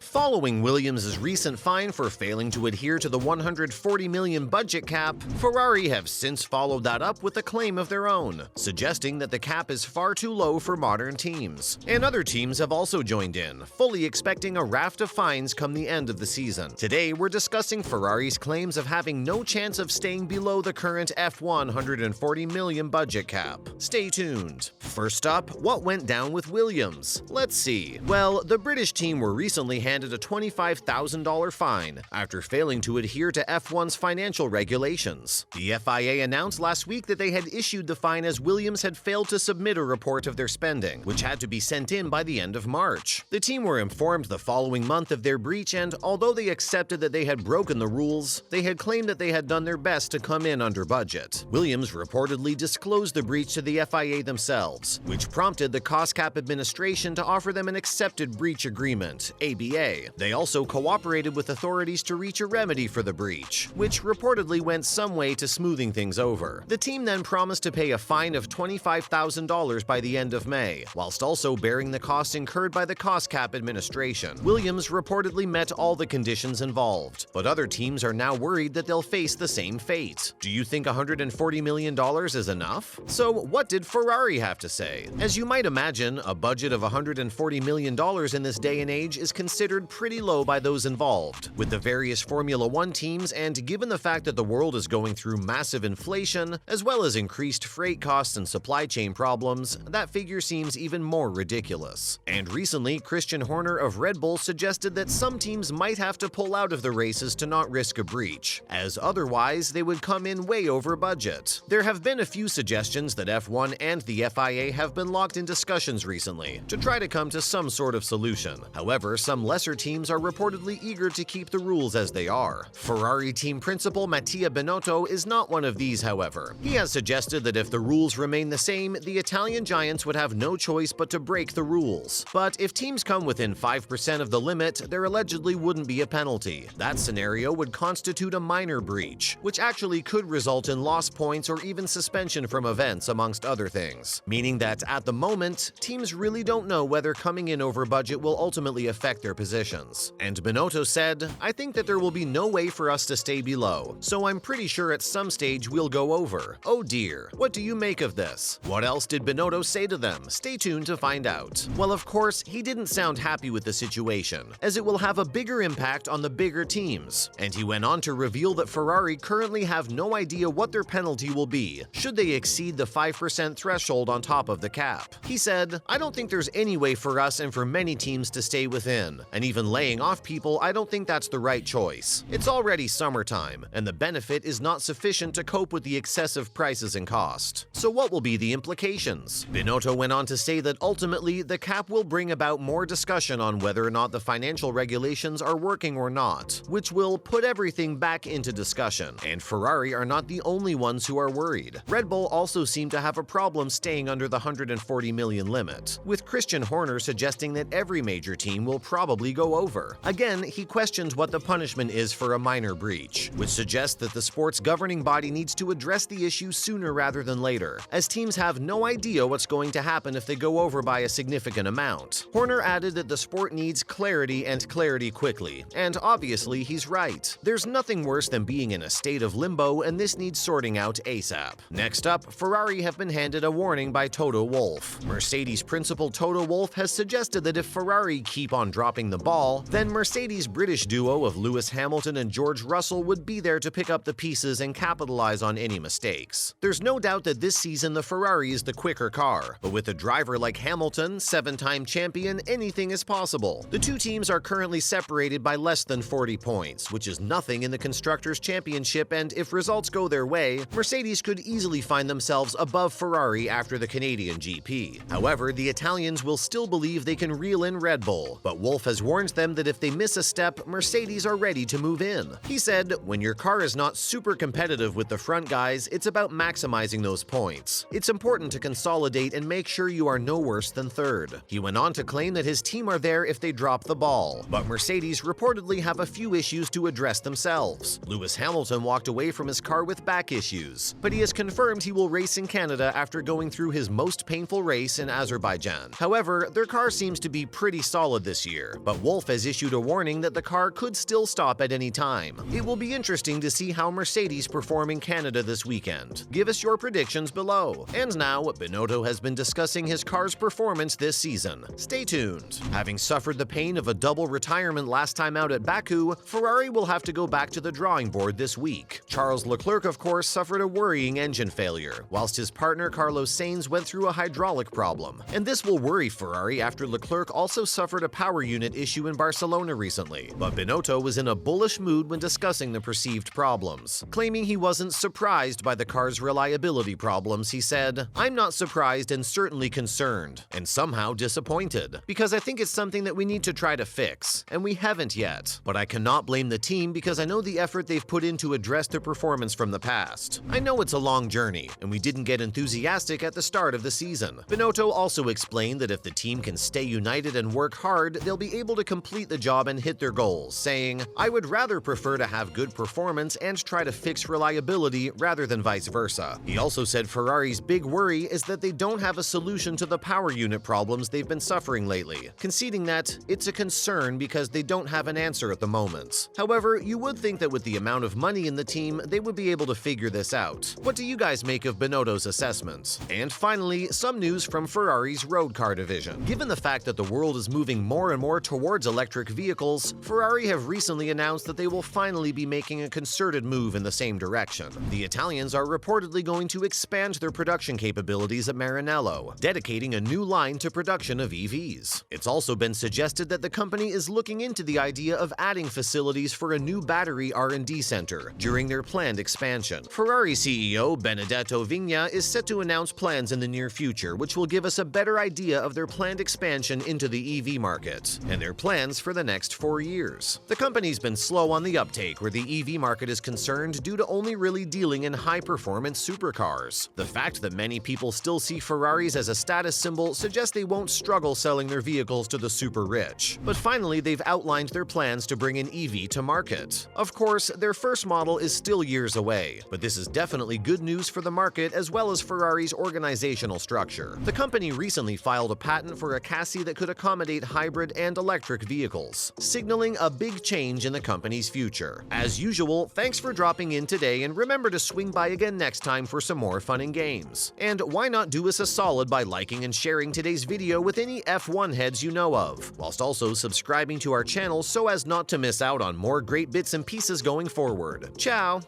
Following Williams' recent fine for failing to adhere to the $140 million budget cap, Ferrari have since followed that up with a claim of their own, suggesting that the cap is far too low for modern teams. And other teams have also joined in, fully expecting a raft of fines come the end of the season. Today, we're discussing Ferrari's claims of having no chance of staying below the current $140 million budget cap. Stay tuned. First up, what went down with Williams? Let's see. Well, the British team were recently handed a $25,000 fine after failing to adhere to F1's financial regulations. The FIA announced last week that they had issued the fine as Williams had failed to submit a report of their spending, which had to be sent in by the end of March. The team were informed the following month of their breach, and although they accepted that they had broken the rules, they had claimed that they had done their best to come in under budget. Williams reportedly disclosed the breach to the FIA themselves, which prompted the Cost Cap Administration to offer them an accepted breach agreement, ABA. They also cooperated with authorities to reach a remedy for the breach, which reportedly went some way to smoothing things over. The team then promised to pay a fine of $25,000 by the end of May, whilst also bearing the costs incurred by the Cost Cap Administration. Williams reportedly met all the conditions involved, but other teams are now worried that they'll face the same fate. Do you think $140 million is enough? So what did Ferrari have to say? As you might imagine, a budget of $140 million in this day and age is considered pretty low by those involved. With the various Formula One teams, and given the fact that the world is going through massive inflation, as well as increased freight costs and supply chain problems, that figure seems even more ridiculous. And recently, Christian Horner of Red Bull suggested that some teams might have to pull out of the races to not risk a breach, as otherwise they would come in way over budget. There have been a few suggestions that F1 and the FIA have been locked in discussions recently to try to come to some sort of solution. However, some lesser teams are reportedly eager to keep the rules as they are. Ferrari team principal Mattia Binotto is not one of these, however. He has suggested that if the rules remain the same, the Italian giants would have no choice but to break the rules. But if teams come within 5% of the limit, there allegedly wouldn't be a penalty. That scenario would constitute a minor breach, which actually could result in lost points or even suspension from events, amongst other things. Meaning that at the moment, teams really don't know whether coming in over budget will ultimately affect their positions. And Binotto said, "I think that there will be no way for us to stay below, so I'm pretty sure at some stage we'll go over." Oh dear. What do you make of this? What else did Binotto say to them? Stay tuned to find out. Well, of course, he didn't sound happy with the situation, as it will have a bigger impact on the bigger teams. And he went on to reveal that Ferrari currently have no idea what their penalty will be should they exceed the 5% threshold on top of the cap. He said, "I don't think there's any way for us and for many teams to stay within, and even laying off people, I don't think that's the right choice. It's already summertime, and the benefit is not sufficient to cope with the excessive prices and cost. So what will be the implications?" Binotto went on to say that ultimately, the cap will bring about more discussion on whether or not the financial regulations are working or not, which will put everything back into discussion. And Ferrari are not the only ones who are worried. Red Bull also seemed to have a problem staying under the $140 million limit, with Christian Horner suggesting that every major team will probably go over. Again, he questions what the punishment is for a minor breach, which suggests that the sport's governing body needs to address the issue sooner rather than later, as teams have no idea what's going to happen if they go over by a significant amount. Horner added that the sport needs clarity, and clarity quickly, and obviously he's right. There's nothing worse than being in a state of limbo, and this needs sorting out ASAP. Next up, Ferrari have been handed a warning by Toto Wolff. Mercedes principal Toto Wolff has suggested that if Ferrari keep on dropping the ball, then Mercedes' British duo of Lewis Hamilton and George Russell would be there to pick up the pieces and capitalize on any mistakes. There's no doubt that this season the Ferrari is the quicker car, but with a driver like Hamilton, 7-time champion, anything is possible. The two teams are currently separated by less than 40 points, which is nothing in the Constructors' Championship, and if results go their way, Mercedes could easily find themselves above Ferrari after the Canadian GP. However, the Italians will still believe they can reel in Red Bull, but Wolff has warned them that if they miss a step, Mercedes are ready to move in. He said, "When your car is not super competitive with the front guys, it's about maximizing those points. It's important to consolidate and make sure you are no worse than third." He went on to claim that his team are there if they drop the ball, but Mercedes reportedly have a few issues to address themselves. Lewis Hamilton walked away from his car with back issues, but he has confirmed he will race in Canada after going through his most painful race in Azerbaijan. However, their car seems to be pretty solid this year, but but Wolff has issued a warning that the car could still stop at any time. It will be interesting to see how Mercedes perform in Canada this weekend. Give us your predictions below. And now, Binotto has been discussing his car's performance this season. Stay tuned. Having suffered the pain of a double retirement last time out at Baku, Ferrari will have to go back to the drawing board this week. Charles Leclerc, of course, suffered a worrying engine failure, whilst his partner Carlos Sainz went through a hydraulic problem. And this will worry Ferrari after Leclerc also suffered a power unit issue in Barcelona recently. But Binotto was in a bullish mood when discussing the perceived problems. Claiming he wasn't surprised by the car's reliability problems, he said, "I'm not surprised and certainly concerned, and somehow disappointed, because I think it's something that we need to try to fix, and we haven't yet. But I cannot blame the team because I know the effort they've put in to address their performance from the past. I know it's a long journey, and we didn't get enthusiastic at the start of the season." Binotto also explained that if the team can stay united and work hard, they'll be able to complete the job and hit their goals, saying, "I would rather prefer to have good performance and try to fix reliability rather than vice versa." He also said Ferrari's big worry is that they don't have a solution to the power unit problems they've been suffering lately, conceding that it's a concern because they don't have an answer at the moment. However, you would think that with the amount of money in the team, they would be able to figure this out. What do you guys make of Binotto's assessment? And finally, some news from Ferrari's road car division. Given the fact that the world is moving more and more towards electric vehicles, Ferrari have recently announced that they will finally be making a concerted move in the same direction. The Italians are reportedly going to expand their production capabilities at Maranello, dedicating a new line to production of EVs. It's also been suggested that the company is looking into the idea of adding facilities for a new battery R&D center during their planned expansion. Ferrari CEO Benedetto Vigna is set to announce plans in the near future, which will give us a better idea of their planned expansion into the EV market and their plans for the next 4 years. The company's been slow on the uptake where the EV market is concerned due to only really dealing in high-performance supercars. The fact that many people still see Ferraris as a status symbol suggests they won't struggle selling their vehicles to the super rich. But finally, they've outlined their plans to bring an EV to market. Of course, their first model is still years away, but this is definitely good news for the market as well as Ferrari's organizational structure. The company recently filed a patent for a chassis that could accommodate hybrid and electric vehicles, signaling a big change in the company's future. As usual, thanks for dropping in today, and remember to swing by again next time for some more fun and games. And why not do us a solid by liking and sharing today's video with any F1 heads you know of, whilst also subscribing to our channel so as not to miss out on more great bits and pieces going forward. Ciao!